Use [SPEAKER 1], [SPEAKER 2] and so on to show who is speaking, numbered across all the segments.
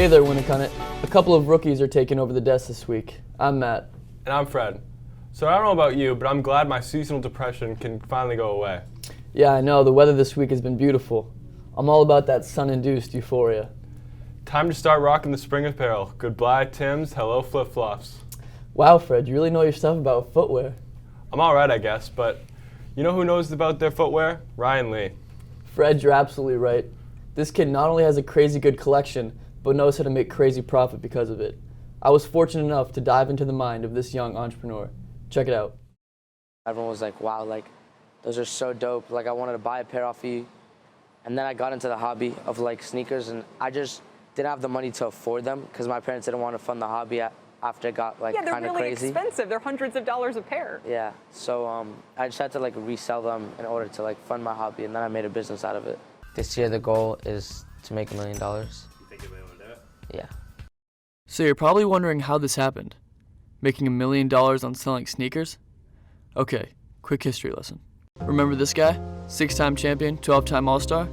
[SPEAKER 1] Hey there, Winnicott. A couple of rookies are taking over the desk this week. I'm Matt.
[SPEAKER 2] And I'm Fred. So I don't know about you, but I'm glad my seasonal depression can finally go away.
[SPEAKER 1] Yeah, I know. The weather this week has been beautiful. I'm all about that sun-induced euphoria.
[SPEAKER 2] Time to start rocking the spring apparel. Goodbye Tim's, hello flip-flops.
[SPEAKER 1] Wow, Fred, you really know your stuff about footwear.
[SPEAKER 2] I'm alright, I guess, but you know who knows about their footwear? Ryan Lee.
[SPEAKER 1] Fred, you're absolutely right. This kid not only has a crazy good collection, but knows how to make crazy profit because of it. I was fortunate enough to dive into the mind of this young entrepreneur. Check it out.
[SPEAKER 3] Everyone was like, wow, like, those are so dope. Like, I wanted to buy a pair off of you. And then I got into the hobby of, like, sneakers, and I just didn't have the money to afford them because my parents didn't want to fund the hobby after it got, like, kind of
[SPEAKER 4] really
[SPEAKER 3] crazy.
[SPEAKER 4] Expensive. They're hundreds of dollars a pair.
[SPEAKER 3] Yeah, so I just had to, like, resell them in order to, like, fund my hobby, and then I made a business out of it. This year, the goal is to make $1 million. You think you'll be able to do it? Yeah.
[SPEAKER 1] So you're probably wondering how this happened. Making $1 million on selling sneakers? Okay, quick history lesson. Remember this guy? 6-time champion, 12-time All-Star?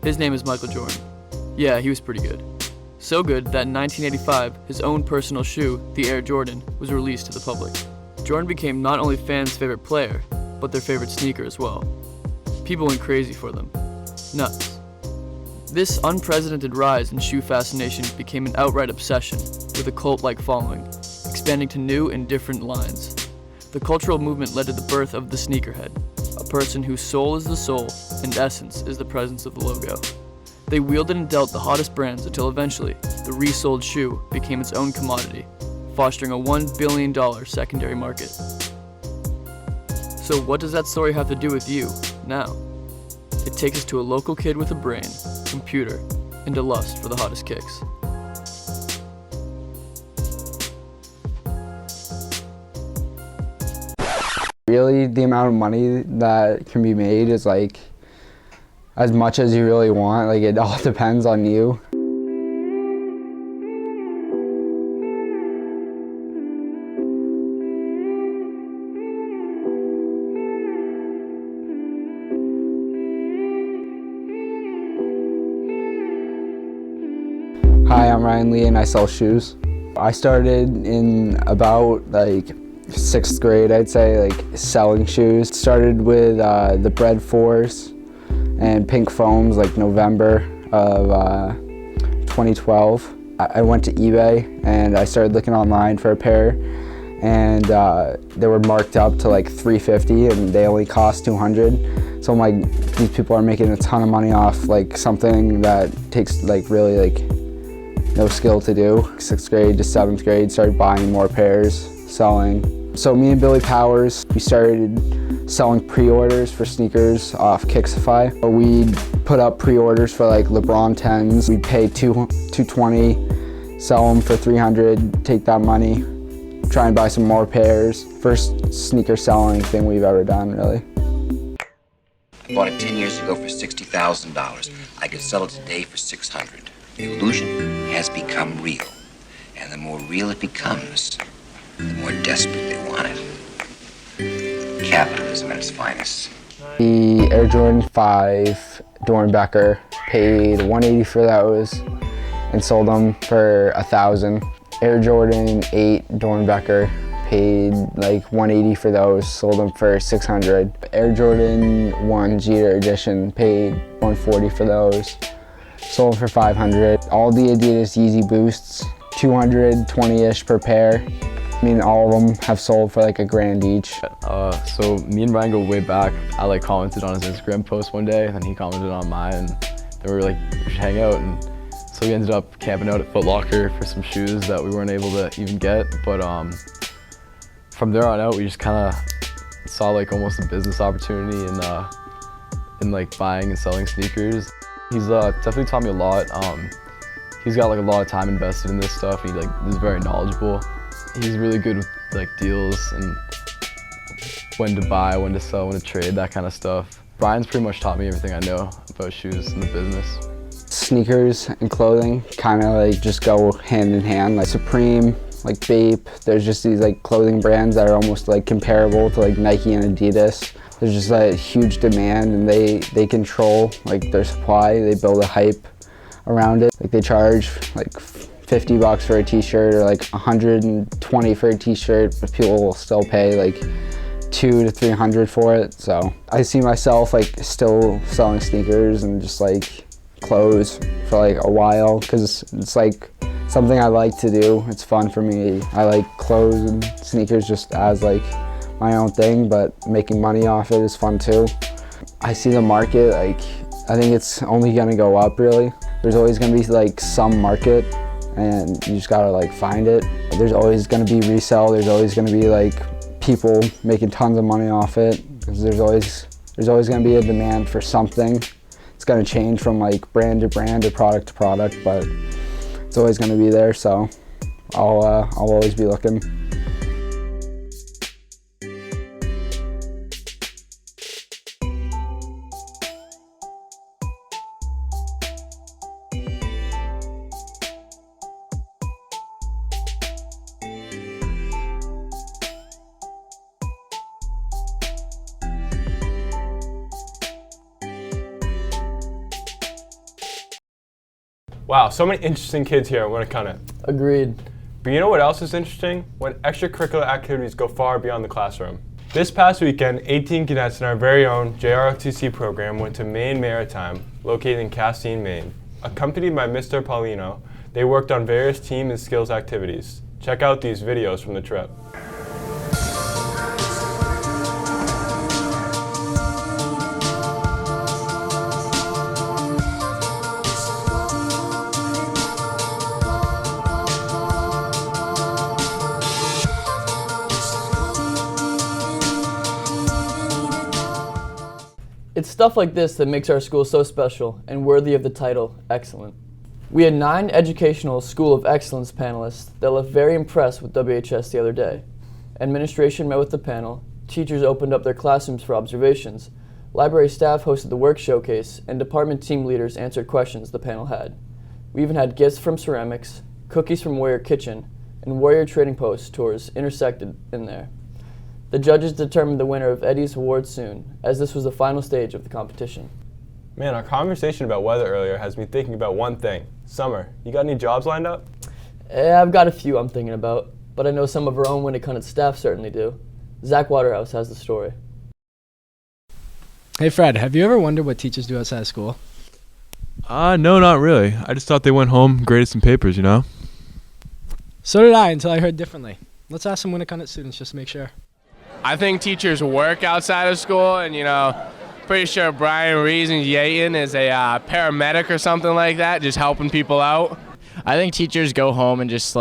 [SPEAKER 1] His name is Michael Jordan. Yeah, he was pretty good. So good that in 1985, his own personal shoe, the Air Jordan, was released to the public. Jordan became not only fans' favorite player, but their favorite sneaker as well. People went crazy for them. Nuts. This unprecedented rise in shoe fascination became an outright obsession with a cult-like following, expanding to new and different lines. The cultural movement led to the birth of the sneakerhead, a person whose soul is the soul and essence is the presence of the logo. They wielded and dealt the hottest brands until eventually the resold shoe became its own commodity, fostering a $1 billion secondary market. So what does that story have to do with you now? It takes us to a local kid with a brain, computer, and a lust for the hottest kicks.
[SPEAKER 5] Really, the amount of money that can be made is like as much as you really want. Like, it all depends on you. Hi, I'm Ryan Lee and I sell shoes. I started in about like 6th grade, I'd say, like selling shoes. Started with the Bread 4s and Pink Foams like November of 2012. I went to eBay and I started looking online for a pair, and they were marked up to like $350 and they only cost $200. So I'm like, these people are making a ton of money off like something that takes like really like no skill to do. 6th grade to 7th grade, started buying more pairs, selling. So me and Billy Powers, we started selling pre-orders for sneakers off Kixify. We'd put up pre-orders for like LeBron 10s. We'd pay $220, sell them for $300, take that money, try and buy some more pairs. First sneaker selling thing we've ever done, really.
[SPEAKER 6] I bought it 10 years ago for $60,000. I could sell it today for $600. The illusion has become real, and the more real it becomes, the more desperate they want it. Capitalism at its finest.
[SPEAKER 5] The Air Jordan 5 Dornbecker, paid $180 for those and sold them for $1,000. Air Jordan 8 Dornbecker, paid like $180 for those, sold them for $600. Air Jordan 1 Jeter Edition, paid $140 for those, sold for $500. All the Adidas Yeezy Boosts, $220-ish per pair. I mean, all of them have sold for like $1,000 each.
[SPEAKER 7] So me and Ryan go way back. I like commented on his Instagram post one day, and then he commented on mine, and then we were like, we should hang out. And so we ended up camping out at Foot Locker for some shoes that we weren't able to even get. But from there on out, we just kind of saw like almost a business opportunity in like buying and selling sneakers. He's definitely taught me a lot. He's got like a lot of time invested in this stuff. He like is very knowledgeable. He's really good with like deals and when to buy, when to sell, when to trade, that kind of stuff. Brian's pretty much taught me everything I know about shoes and the business.
[SPEAKER 5] Sneakers and clothing kind of like just go hand in hand. Like Supreme, like Bape, there's just these like clothing brands that are almost like comparable to like Nike and Adidas. There's just a huge demand, and they control like their supply. They build a hype around it. Like they charge like 50 bucks for a t-shirt or like 120 for a t-shirt, but people will still pay like 200 to 300 for it. So I see myself like still selling sneakers and just like clothes for like a while, because it's like something I like to do. It's fun for me. I like clothes and sneakers just as like my own thing, but making money off it is fun too. I see the market, like I think it's only gonna go up really. There's always gonna be like some market and you just gotta like find it. There's always gonna be resell, there's always gonna be like people making tons of money off it, because there's always gonna be a demand for something. It's gonna change from like brand to brand or product to product, but it's always going to be there, so I'll always be looking.
[SPEAKER 2] Wow, so many interesting kids here at Winnicott.
[SPEAKER 1] Agreed.
[SPEAKER 2] But you know what else is interesting? When extracurricular activities go far beyond the classroom. This past weekend, 18 cadets in our very own JROTC program went to Maine Maritime, located in Castine, Maine. Accompanied by Mr. Paulino, they worked on various team and skills activities. Check out these videos from the trip.
[SPEAKER 1] It's stuff like this that makes our school so special and worthy of the title, Excellent. We had 9 Educational School of Excellence panelists that left very impressed with WHS the other day. Administration met with the panel, teachers opened up their classrooms for observations, library staff hosted the work showcase, and department team leaders answered questions the panel had. We even had gifts from ceramics, cookies from Warrior Kitchen, and Warrior Trading Post tours intersected in there. The judges determined the winner of Eddie's Award soon, as this was the final stage of the competition.
[SPEAKER 2] Man, our conversation about weather earlier has me thinking about one thing. Summer, you got any jobs lined up?
[SPEAKER 1] I've got a few I'm thinking about, but I know some of our own Winnicott staff certainly do. Zach Waterhouse has the story.
[SPEAKER 8] Hey Fred, have you ever wondered what teachers do outside of school?
[SPEAKER 9] No, not really. I just thought they went home, graded some papers, you know?
[SPEAKER 8] So did I, until I heard differently. Let's ask some Winnicott students just to make sure.
[SPEAKER 10] I think teachers work outside of school, and pretty sure Brian Reason-Yaten is a paramedic or something like that, just helping people out.
[SPEAKER 11] I think teachers go home and just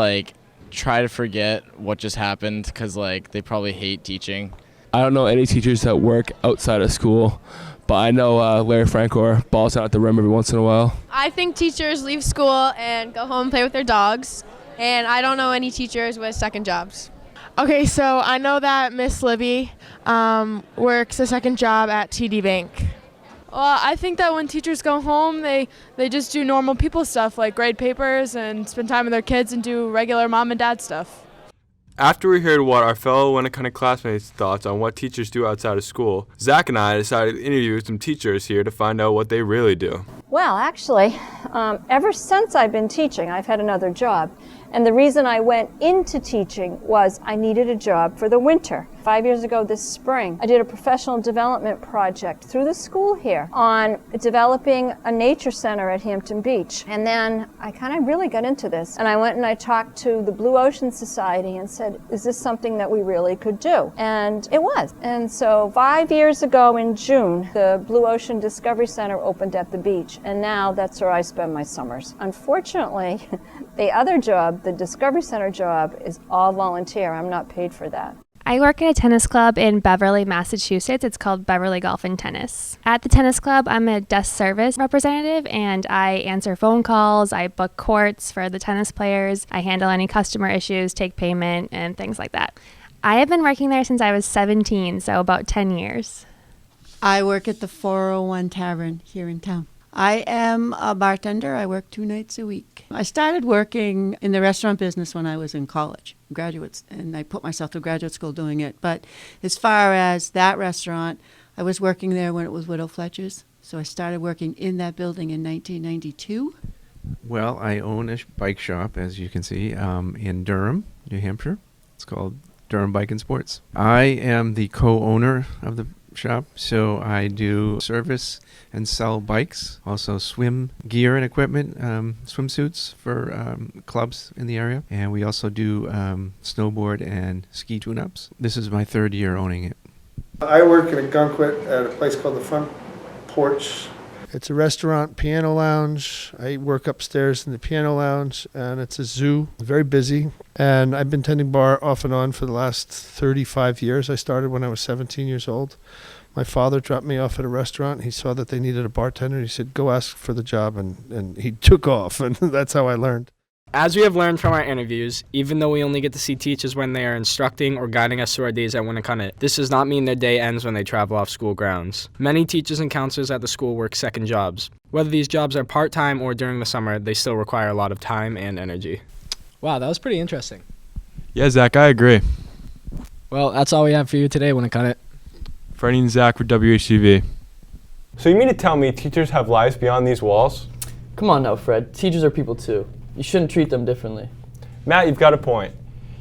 [SPEAKER 11] try to forget what just happened, because they probably hate teaching.
[SPEAKER 12] I don't know any teachers that work outside of school, but I know Larry Francor balls out at the rim every once in a while.
[SPEAKER 13] I think teachers leave school and go home and play with their dogs, and I don't know any teachers with second jobs.
[SPEAKER 14] Okay, so I know that Miss Libby works a second job at TD Bank.
[SPEAKER 15] Well, I think that when teachers go home, they just do normal people stuff like grade papers and spend time with their kids and do regular mom and dad stuff.
[SPEAKER 2] After we heard what our fellow Winnicott classmates' thoughts on what teachers do outside of school, Zach and I decided to interview some teachers here to find out what they really do.
[SPEAKER 16] Well, actually, ever since I've been teaching, I've had another job. And the reason I went into teaching was I needed a job for the winter. 5 years ago this spring, I did a professional development project through the school here on developing a nature center at Hampton Beach. And then I kind of really got into this. And I went and I talked to the Blue Ocean Society and said, is this something that we really could do? And it was. And so 5 years ago in June, the Blue Ocean Discovery Center opened at the beach. And now that's where I spend my summers. Unfortunately, the other job, the Discovery Center job, is all volunteer. I'm not paid for that.
[SPEAKER 17] I work at a tennis club in Beverly, Massachusetts. It's called Beverly Golf and Tennis. At the tennis club, I'm a desk service representative, and I answer phone calls, I book courts for the tennis players, I handle any customer issues, take payment, and things like that. I have been working there since I was 17, so about 10 years.
[SPEAKER 18] I work at the 401 Tavern here in town. I am a bartender. I work 2 nights a week. I started working in the restaurant business when I was in college, graduates, and I put myself through graduate school doing it. But as far as that restaurant, I was working there when it was Widow Fletcher's. So I started working in that building in 1992.
[SPEAKER 19] Well, I own a bike shop, as you can see, in Durham, New Hampshire. It's called Durham Bike and Sports. I am the co-owner of the shop, so I do service and sell bikes, also swim gear and equipment, swimsuits for clubs in the area, and we also do snowboard and ski tune-ups. This is my third year owning it.
[SPEAKER 20] I work in a Gunquit at a place called the Front Porch. It's a restaurant, piano lounge. I work upstairs in the piano lounge, and it's a zoo, very busy. And I've been tending bar off and on for the last 35 years. I started when I was 17 years old. My father dropped me off at a restaurant. He saw that they needed a bartender. He said, go ask for the job, and he took off, and that's how I learned.
[SPEAKER 8] As we have learned from our interviews, even though we only get to see teachers when they are instructing or guiding us through our days at Winnacunnet, this does not mean their day ends when they travel off school grounds. Many teachers and counselors at the school work second jobs. Whether these jobs are part-time or during the summer, they still require a lot of time and energy. Wow, that was pretty interesting.
[SPEAKER 9] Yeah, Zach, I agree.
[SPEAKER 8] Well, that's all we have for you today, Winnacunnet.
[SPEAKER 9] Freddie and Zach for WHTV.
[SPEAKER 2] So you mean to tell me teachers have lives beyond these walls?
[SPEAKER 1] Come on now, Fred. Teachers are people too. You shouldn't treat them differently.
[SPEAKER 2] Matt, you've got a point.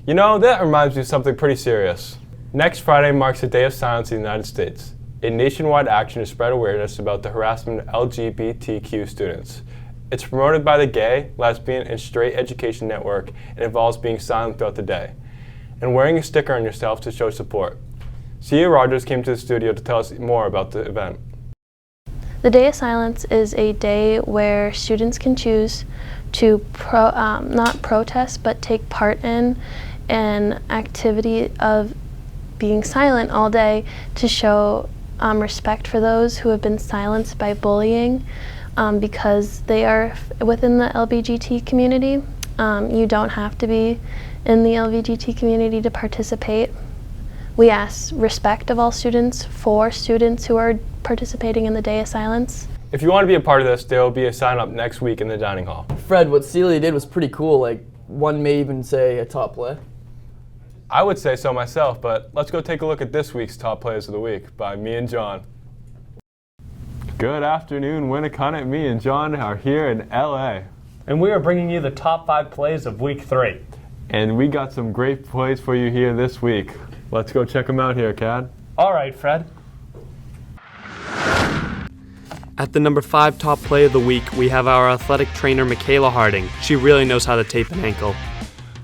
[SPEAKER 2] You know, that reminds me of something pretty serious. Next Friday marks the Day of Silence in the United States, a nationwide action to spread awareness about the harassment of LGBTQ students. It's promoted by the Gay, Lesbian, and Straight Education Network and involves being silent throughout the day and wearing a sticker on yourself to show support. Cia Rogers came to the studio to tell us more about the event.
[SPEAKER 21] The Day of Silence is a day where students can choose to not protest but take part in an activity of being silent all day to show respect for those who have been silenced by bullying because they are within the LGBT community. You don't have to be in the LGBT community to participate. We ask respect of all students for students who are participating in the Day of Silence.
[SPEAKER 2] If you want to be a part of this, there will be a sign up next week in the dining hall.
[SPEAKER 1] Fred, what Celia did was pretty cool. Like, one may even say a top play.
[SPEAKER 2] I would say so myself, but let's go take a look at this week's Top Players of the Week by me and John. Good afternoon, Winnacunnet. Me and John are here in LA.
[SPEAKER 22] And we are bringing you the top 5 plays of week 3.
[SPEAKER 2] And we got some great plays for you here this week. Let's go check them out here, Cad.
[SPEAKER 22] All right, Fred.
[SPEAKER 23] At the number 5 top play of the week, we have our athletic trainer, Michaela Harding. She really knows how to tape an ankle.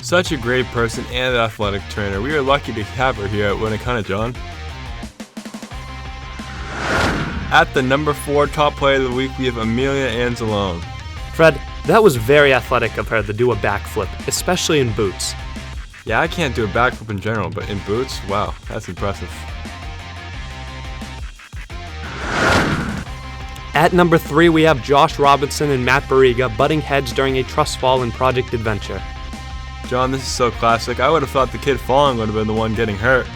[SPEAKER 9] Such a great person and athletic trainer. We are lucky to have her here at Winnacunnet, John. At the number 4 top play of the week, we have Amelia Anzalone.
[SPEAKER 23] Fred, that was very athletic of her to do a backflip, especially in boots.
[SPEAKER 9] Yeah, I can't do a backflip in general, but in boots, wow, that's impressive.
[SPEAKER 23] At number 3, we have Josh Robinson and Matt Barriga butting heads during a trust fall in Project Adventure.
[SPEAKER 9] John, this is so classic. I would have thought the kid falling would have been the one getting hurt.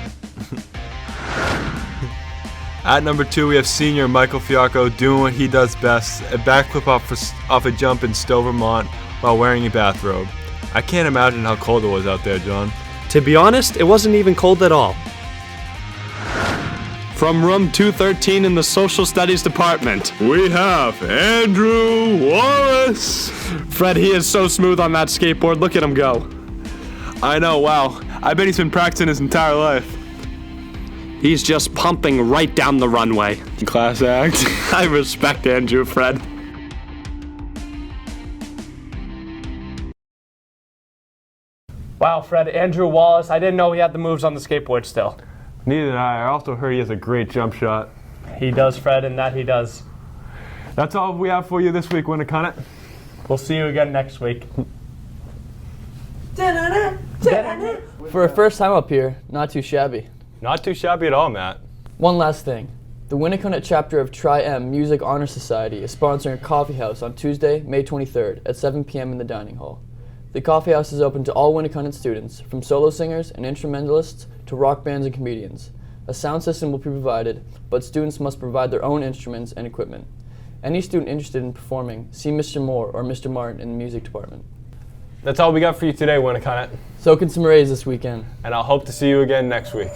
[SPEAKER 9] At number 2, we have senior Michael Fiocco doing what he does best, a backflip off a jump in Stowe, Vermont while wearing a bathrobe. I can't imagine how cold it was out there, John.
[SPEAKER 23] To be honest, it wasn't even cold at all. From room 213 in the Social Studies Department,
[SPEAKER 9] we have Andrew Wallace.
[SPEAKER 23] Fred, he is so smooth on that skateboard. Look at him go.
[SPEAKER 9] I know, wow. I bet he's been practicing his entire life.
[SPEAKER 23] He's just pumping right down the runway.
[SPEAKER 9] Class act.
[SPEAKER 23] I respect Andrew, Fred.
[SPEAKER 22] Wow, Fred, Andrew Wallace. I didn't know he had the moves on the skateboard still.
[SPEAKER 2] Neither did I. I also heard he has a great jump shot.
[SPEAKER 22] He does, Fred, and that he does.
[SPEAKER 2] That's all we have for you this week, Winnacunnet.
[SPEAKER 22] We'll see you again next week.
[SPEAKER 1] For a first time up here, not too shabby.
[SPEAKER 2] Not too shabby at all, Matt.
[SPEAKER 1] One last thing. The Winnacunnet chapter of Tri-M Music Honor Society is sponsoring a coffee house on Tuesday, May 23rd at 7 p.m. in the dining hall. The coffee house is open to all Winnacunnet students, from solo singers and instrumentalists to rock bands and comedians. A sound system will be provided, but students must provide their own instruments and equipment. Any student interested in performing, see Mr. Moore or Mr. Martin in the music department.
[SPEAKER 2] That's all we got for you today, Winnacunnet.
[SPEAKER 1] Soak in some rays this weekend.
[SPEAKER 2] And I'll hope to see you again next week.